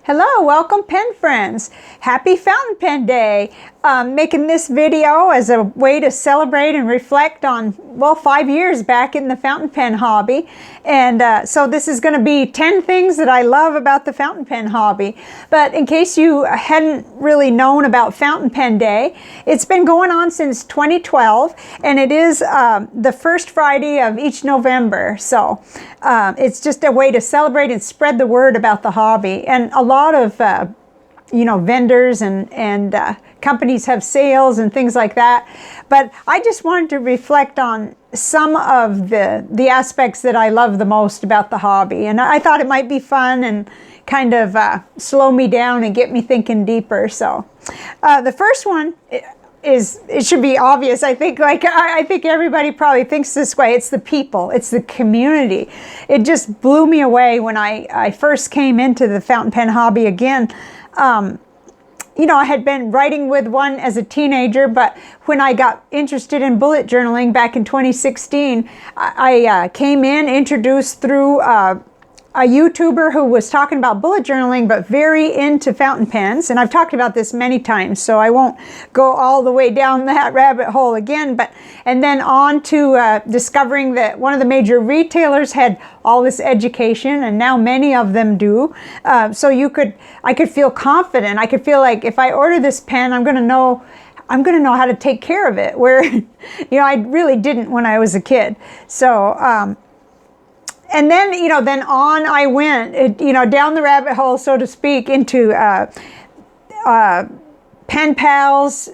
Hello, welcome pen friends. Happy Fountain Pen Day. Making this video as a way to celebrate and reflect on, well, 5 years back in the fountain pen hobby. And so this is going to be 10 things that I love about the fountain pen hobby. But in case you hadn't really known about Fountain Pen Day, it's been going on since 2012, and it is the first Friday of each November. So it's just a way to celebrate and spread the word about the hobby. And a lot of vendors and companies have sales and things like that. But I just wanted to reflect on some of the aspects that I love the most about the hobby. And I thought it might be fun and kind of slow me down and get me thinking deeper. So the first one is, it should be obvious, I think. I think everybody probably thinks this way. It's the people. It's the community. It just blew me away when I first came into the fountain pen hobby again. I had been writing with one as a teenager, but when I got interested in bullet journaling back in 2016, I came in introduced through a YouTuber who was talking about bullet journaling, but very into fountain pens. And I've talked about this many times, so I won't go all the way down that rabbit hole again. And then on to discovering that one of the major retailers had all this education, and now many of them do. So I could feel confident. I could feel like if I order this pen, I'm going to know how to take care of it, where I really didn't when I was a kid. So and then, then on I went, down the rabbit hole, so to speak, into pen pals,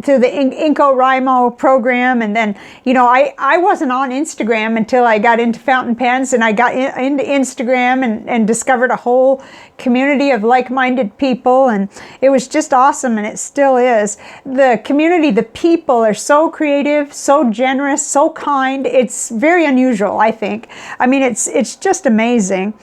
through the IncoRimo program. And then, I wasn't on Instagram until I got into fountain pens, and I got into Instagram and discovered a whole community of like-minded people, and it was just awesome, and it still is. The community, the people are so creative, so generous, so kind. It's very unusual, I think. I mean, it's just amazing.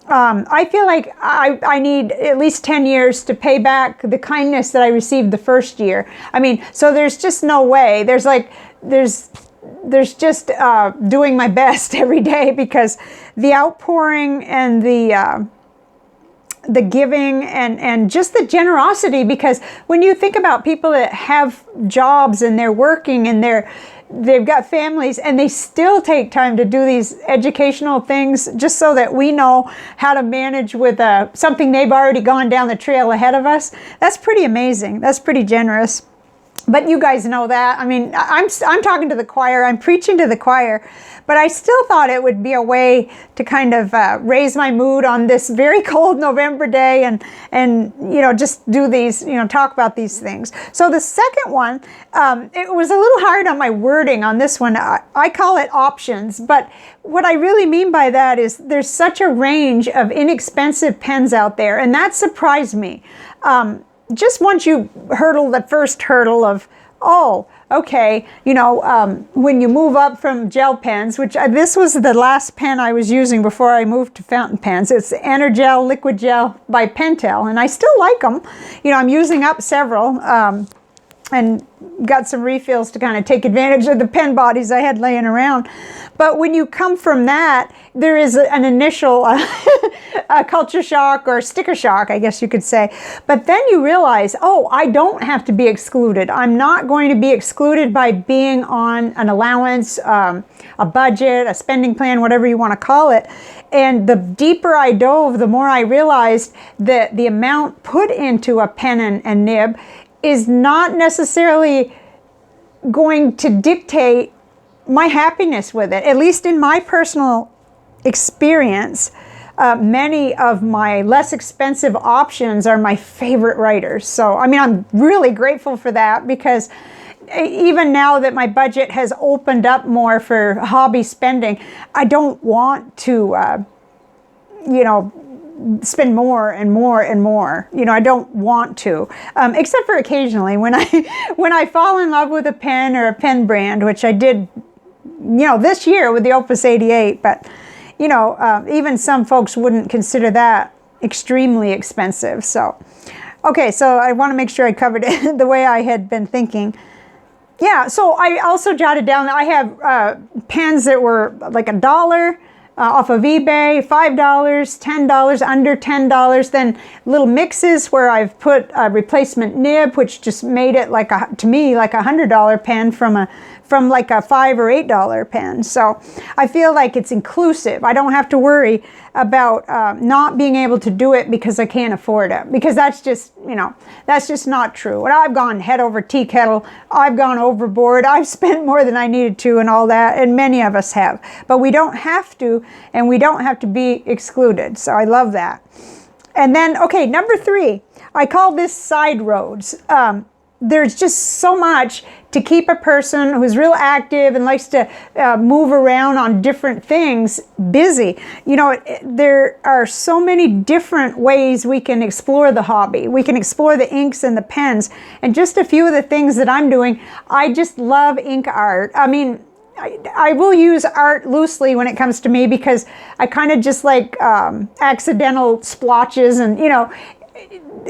I feel like I need at least 10 years to pay back the kindness that I received the first year. I mean, so there's just no way. There's just doing my best every day, because the outpouring and the giving and just the generosity, because when you think about people that have jobs and they're working and they've got families, and they still take time to do these educational things just so that we know how to manage with something they've already gone down the trail ahead of us. That's pretty amazing. That's pretty generous. But you guys know that. I mean, I'm talking to the choir. I'm preaching to the choir. But I still thought it would be a way to kind of raise my mood on this very cold November day, and just do these, talk about these things. So the second one, it was a little hard on my wording on this one. I call it options, but what I really mean by that is there's such a range of inexpensive pens out there, and that surprised me. Just once you hurdle the first hurdle of, oh, okay, when you move up from gel pens, which this was the last pen I was using before I moved to fountain pens. It's Energel Liquid Gel by Pentel, and I still like them. I'm using up several, and got some refills to kind of take advantage of the pen bodies I had laying around. But when you come from that, there is an initial culture shock or sticker shock, I guess you could say. But then you realize, oh, I don't have to be excluded. I'm not going to be excluded by being on an allowance, a budget, a spending plan, whatever you want to call it. And the deeper I dove, the more I realized that the amount put into a pen and nib is not necessarily going to dictate my happiness with it. At least in my personal experience, many of my less expensive options are my favorite writers. So, I mean, I'm really grateful for that, because even now that my budget has opened up more for hobby spending, I don't want to, spend more and more and more. I don't want to, except for occasionally when I fall in love with a pen or a pen brand, which I did, this year with the Opus 88. But, even some folks wouldn't consider that extremely expensive. So, okay, so I want to make sure I covered it the way I had been thinking. Yeah, so I also jotted down that I have pens that were like $1, off of eBay, $5, $10, under $10. Then little mixes where I've put a replacement nib, which just made it like to me like $100 pen from like a $5 or $8 pen. So I feel like it's inclusive. I don't have to worry about not being able to do it because I can't afford it, because that's just, that's just not true. And I've gone head over tea kettle. I've gone overboard. I've spent more than I needed to and all that, and many of us have. But we don't have to, and we don't have to be excluded. So I love that. And then, okay, number 3, I call this side roads. There's just so much to keep a person who's real active and likes to move around on different things busy. There are so many different ways we can explore the hobby. We can explore the inks and the pens. And just a few of the things that I'm doing, I just love ink art. I mean, I will use art loosely when it comes to me, because I kind of just like accidental splotches and,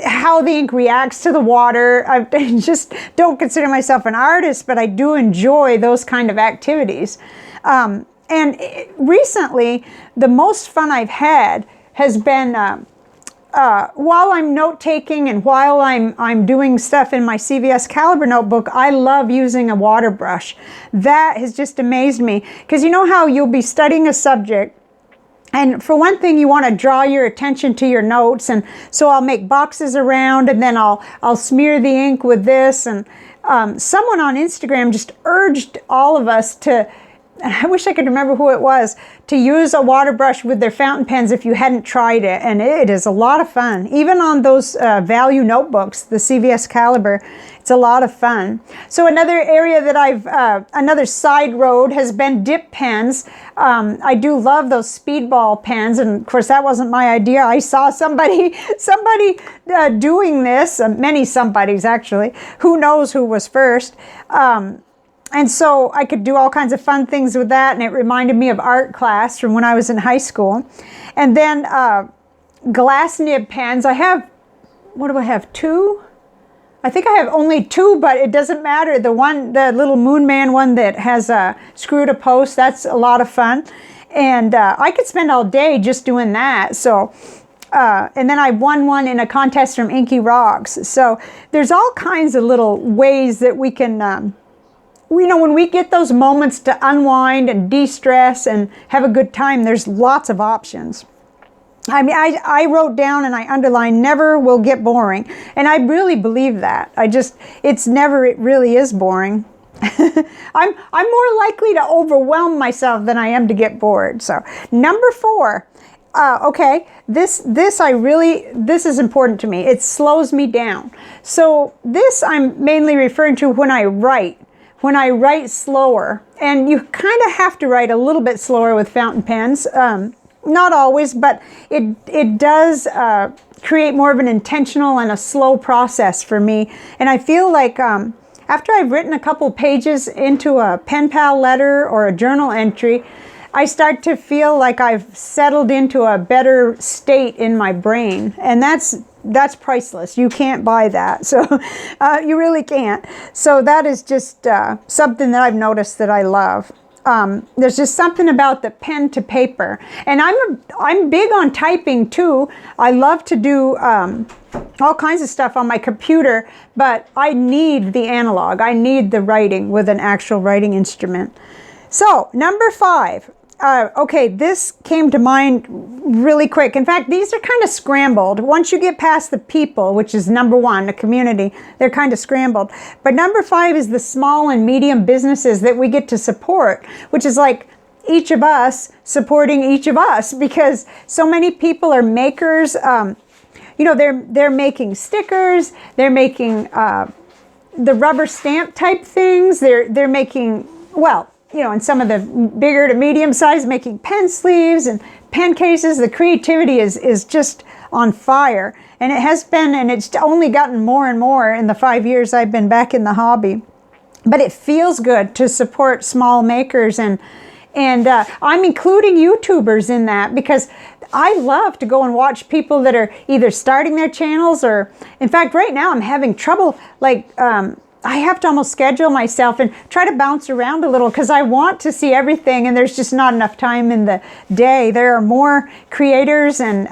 how the ink reacts to the water. I just don't consider myself an artist, but I do enjoy those kind of activities. And recently, the most fun I've had has been while I'm note-taking and while I'm doing stuff in my CVS Caliber notebook. I love using a water brush. That has just amazed me, because you know how you'll be studying a subject, and for one thing, you want to draw your attention to your notes, and so I'll make boxes around, and then I'll smear the ink with this. And someone on Instagram just urged all of us to, I wish I could remember who it was, to use a water brush with their fountain pens if you hadn't tried it, and it is a lot of fun. Even on those value notebooks, the CVS Caliber, it's a lot of fun. So another area that another side road has been dip pens. I do love those speedball pens, and of course that wasn't my idea. I saw somebody doing this, many somebodies actually. Who knows who was first? And so I could do all kinds of fun things with that, and it reminded me of art class from when I was in high school. And then glass nib pens. I have, what do I have, 2? I think I have only 2, but it doesn't matter. The little Moon Man one that has a screw to post, that's a lot of fun. And I could spend all day just doing that. So, and then I won one in a contest from Inky Rocks. So there's all kinds of little ways that we can, when we get those moments to unwind and de-stress and have a good time, there's lots of options. I mean, I wrote down and I underlined, never will get boring. And I really believe that. It really is boring. I'm more likely to overwhelm myself than I am to get bored. So number 4, okay, this is important to me. It slows me down. So this I'm mainly referring to when I write. When I write slower, and you kind of have to write a little bit slower with fountain pens. Not always, but it does create more of an intentional and a slow process for me. And I feel like after I've written a couple pages into a pen pal letter or a journal entry, I start to feel like I've settled into a better state in my brain. And that's priceless. You can't buy that. So you really can't. So that is just something that I've noticed that I love. There's just something about the pen to paper, and I'm big on typing too. I love to do all kinds of stuff on my computer, but I need the analog. I need the writing with an actual writing instrument. So number 5. Okay, this came to mind really quick. In fact, these are kind of scrambled. Once you get past the people, which is number 1, the community, they're kind of scrambled. But number 5 is the small and medium businesses that we get to support, which is like each of us supporting each of us, because so many people are makers. They're making stickers, they're making the rubber stamp type things, they're making, and some of the bigger to medium size, making pen sleeves and pen cases. The creativity is just on fire. And it has been, and it's only gotten more and more in the 5 years I've been back in the hobby. But it feels good to support small makers, and I'm including YouTubers in that, because I love to go and watch people that are either starting their channels or, in fact, right now I'm having trouble, I have to almost schedule myself and try to bounce around a little because I want to see everything, and there's just not enough time in the day. There are more creators and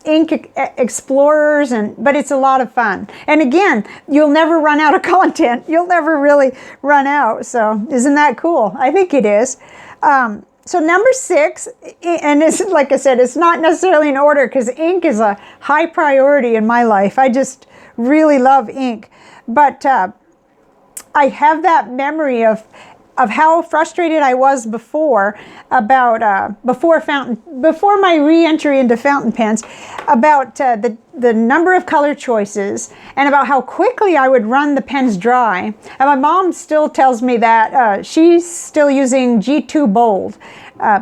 ink explorers, but it's a lot of fun. And again, you'll never run out of content. You'll never really run out. So isn't that cool? I think it is. So number 6, and it's, like I said, it's not necessarily in order because ink is a high priority in my life. I just really love ink. But I have that memory of how frustrated I was before about before my re-entry into fountain pens, about the number of color choices and about how quickly I would run the pens dry. And my mom still tells me that she's still using G2 Bold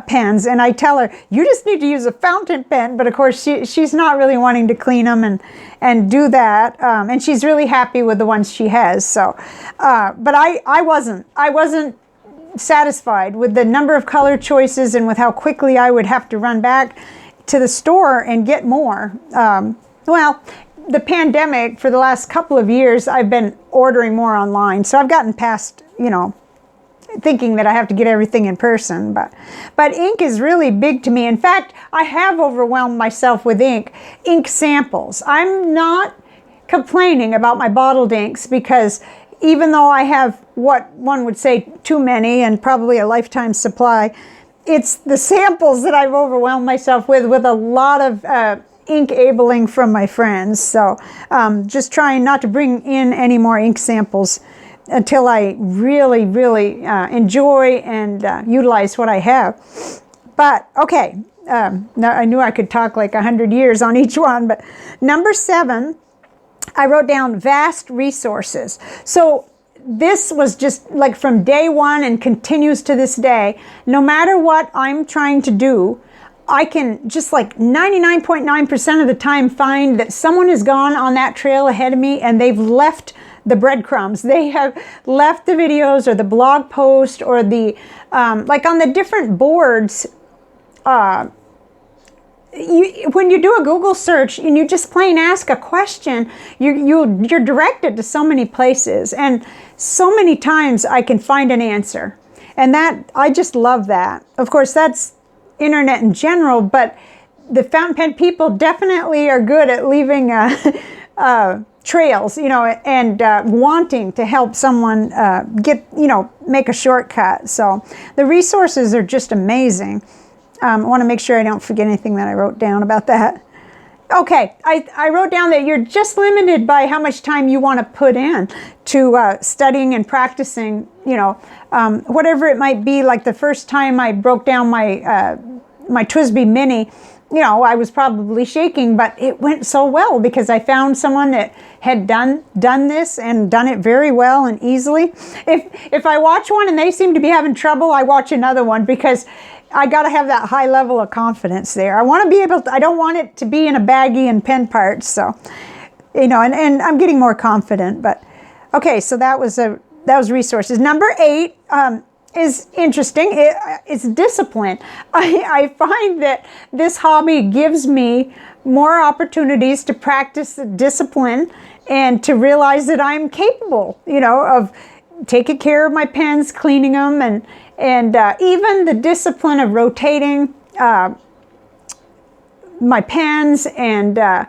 pens, and I tell her, you just need to use a fountain pen. But of course she's not really wanting to clean them and do that, and she's really happy with the ones she has. So but I wasn't satisfied with the number of color choices and with how quickly I would have to run back to the store and get more. Well, the pandemic, for the last couple of years, I've been ordering more online, so I've gotten past, thinking that I have to get everything in person. But ink is really big to me. In fact, I have overwhelmed myself with ink samples. I'm not complaining about my bottled inks, because even though I have what one would say too many and probably a lifetime supply, it's the samples that I've overwhelmed myself with a lot of ink abling from my friends. So just trying not to bring in any more ink samples until I really, really enjoy and utilize what I have. But okay, now I knew I could talk like 100 years on each one, but number 7, I wrote down vast resources. So this was just like from day one and continues to this day. No matter what I'm trying to do, I can just like 99.9% of the time find that someone has gone on that trail ahead of me and they've left the breadcrumbs. They have left the videos or the blog post or the, like on the different boards, when you do a Google search and you just plain ask a question, you're directed to so many places, and so many times I can find an answer. And that, I just love that. Of course, that's internet in general, but the fountain pen people definitely are good at leaving trails, and wanting to help someone make a shortcut. So the resources are just amazing. I want to make sure I don't forget anything that I wrote down about that. Okay, I wrote down that you're just limited by how much time you want to put in to studying and practicing, whatever it might be. Like the first time I broke down my TWSBI Mini, I was probably shaking, but it went so well because I found someone that had done this and done it very well and easily. If I watch one and they seem to be having trouble, I watch another one, because I got to have that high level of confidence there. I want to be able to, I don't want it to be in a baggie and pen parts. So, and I'm getting more confident. But okay, so that was resources. Number 8 is interesting. It's discipline. I find that this hobby gives me more opportunities to practice discipline and to realize that I'm capable, of taking care of my pens, cleaning them, and even the discipline of rotating my pens, and I'm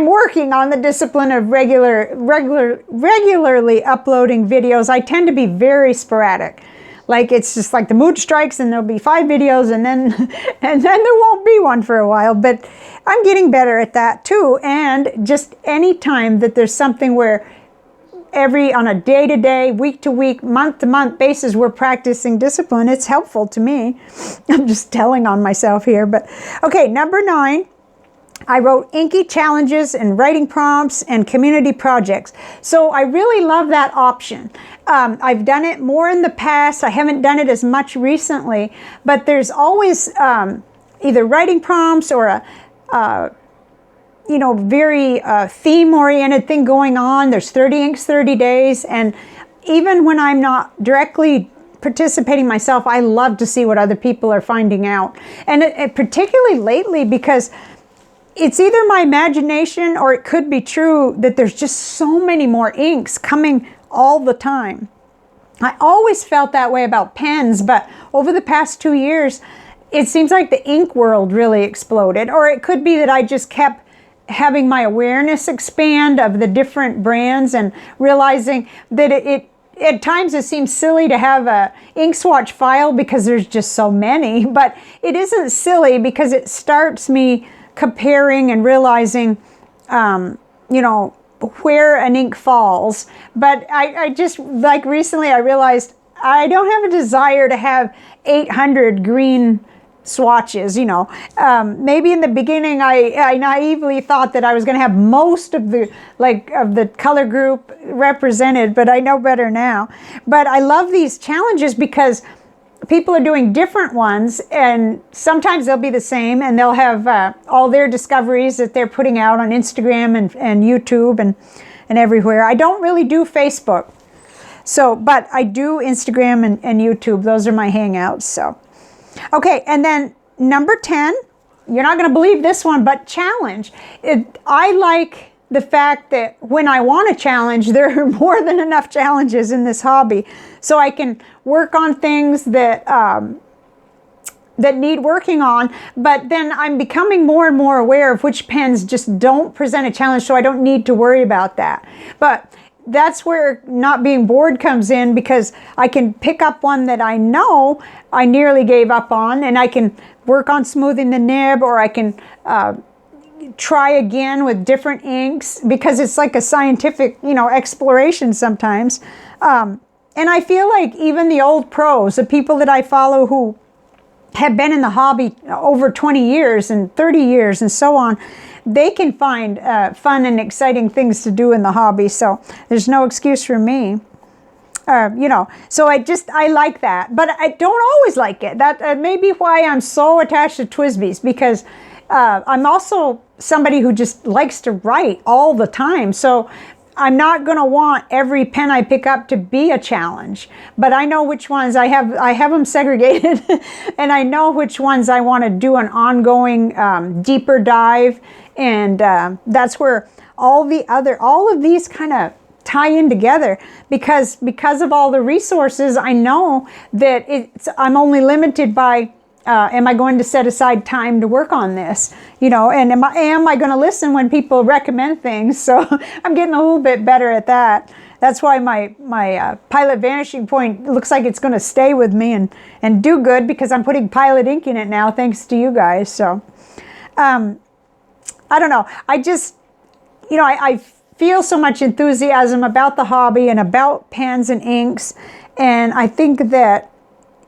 working on the discipline of regularly uploading videos. I tend to be very sporadic. Like, it's just like the mood strikes and there'll be 5 videos and then there won't be one for a while. But I'm getting better at that too. And just any time that there's something where on a day-to-day, week-to-week, month-to-month basis, we're practicing discipline, it's helpful to me. I'm just telling on myself here. But okay, number 9, I wrote inky challenges and writing prompts and community projects. So I really love that option. I've done it more in the past. I haven't done it as much recently, but there's always either writing prompts or a very theme-oriented thing going on. There's 30 inks, 30 days. And even when I'm not directly participating myself, I love to see what other people are finding out. And particularly lately, because it's either my imagination or it could be true that there's just so many more inks coming all the time. I always felt that way about pens, but over the past 2 years, it seems like the ink world really exploded. Or it could be that I just kept having my awareness expand of the different brands and realizing that it at times it seems silly to have a ink swatch file because there's just so many, but it isn't silly because it starts me comparing and realizing, you know, where an ink falls. But I just, like recently I realized I don't have a desire to have 800 green swatches, you know. Maybe in the beginning I naively thought that I was going to have most of the color group represented, but I know better now. But I love these challenges because people are doing different ones, and sometimes they'll be the same, and they'll have all their discoveries that they're putting out on Instagram and YouTube and everywhere. I don't really do Facebook, so, but I do Instagram and YouTube. Those are my hangouts. So, okay, and then number 10, you're not going to believe this one, but challenge. I like the fact that when I want a challenge, there are more than enough challenges in this hobby. So I can work on things that that need working on, but then I'm becoming more and more aware of which pens just don't present a challenge, so I don't need to worry about that. But that's where not being bored comes in, because I can pick up one that I know I nearly gave up on, and I can work on smoothing the nib, or I can try again with different inks, because it's like a scientific, you know, exploration sometimes. And I feel like even the old pros, the people that I follow who have been in the hobby over 20 years and 30 years and so on, they can find fun and exciting things to do in the hobby. So there's no excuse for me. You know, so I like that, but I don't always like it. That may be why I'm so attached to TWSBIs, because I'm also somebody who just likes to write all the time. So I'm not going to want every pen I pick up to be a challenge, but I know which ones I have them segregated and I know which ones I want to do an ongoing deeper dive, and that's where all of these kind of tie in together, because of all the resources. I know that I'm only limited by am I going to set aside time to work on this, you know, and am I going to listen when people recommend things? So I'm getting a little bit better at that. That's why my Pilot Vanishing Point looks like it's going to stay with me and do good, because I'm putting Pilot ink in it now, thanks to you guys. So I don't know. I just, you know, I feel so much enthusiasm about the hobby and about pens and inks, and I think that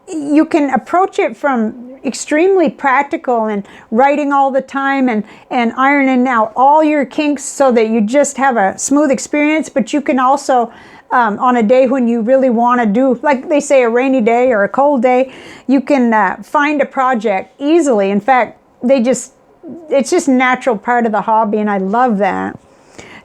you can approach it from extremely practical and writing all the time and ironing out all your kinks so that you just have a smooth experience. But you can also, on a day when you really want to do, like they say, a rainy day or a cold day, you can find a project easily. In fact, it's just a natural part of the hobby, and I love that.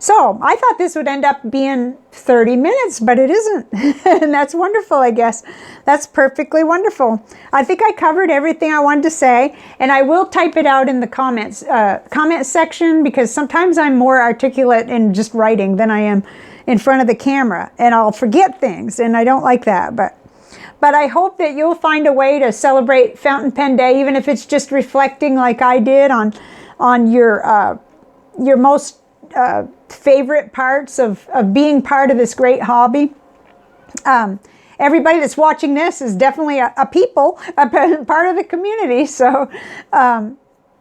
So I thought this would end up being 30 minutes, but it isn't. And that's wonderful, I guess. That's perfectly wonderful. I think I covered everything I wanted to say, and I will type it out in the comment section, because sometimes I'm more articulate in just writing than I am in front of the camera, and I'll forget things, and I don't like that. But I hope that you'll find a way to celebrate Fountain Pen Day, even if it's just reflecting like I did on your most favorite parts of being part of this great hobby. Everybody that's watching this is definitely a part of the community. So,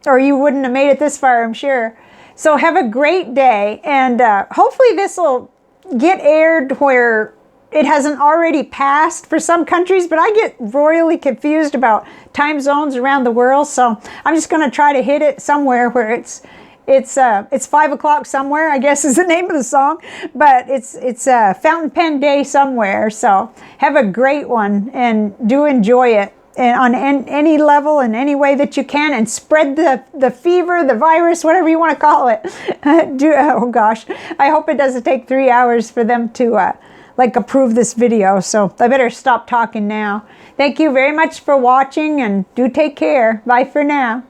or you wouldn't have made it this far, I'm sure. So have a great day, and hopefully this will get aired where it hasn't already passed for some countries, but I get royally confused about time zones around the world. So I'm just going to try to hit it somewhere where it's 5 o'clock somewhere, I guess is the name of the song, but it's Fountain Pen Day somewhere. So have a great one, and do enjoy it, and on any level and any way that you can, and spread the fever, the virus, whatever you want to call it. Oh gosh, I hope it doesn't take 3 hours for them to approve this video. So I better stop talking now. Thank you very much for watching, and do take care. Bye for now.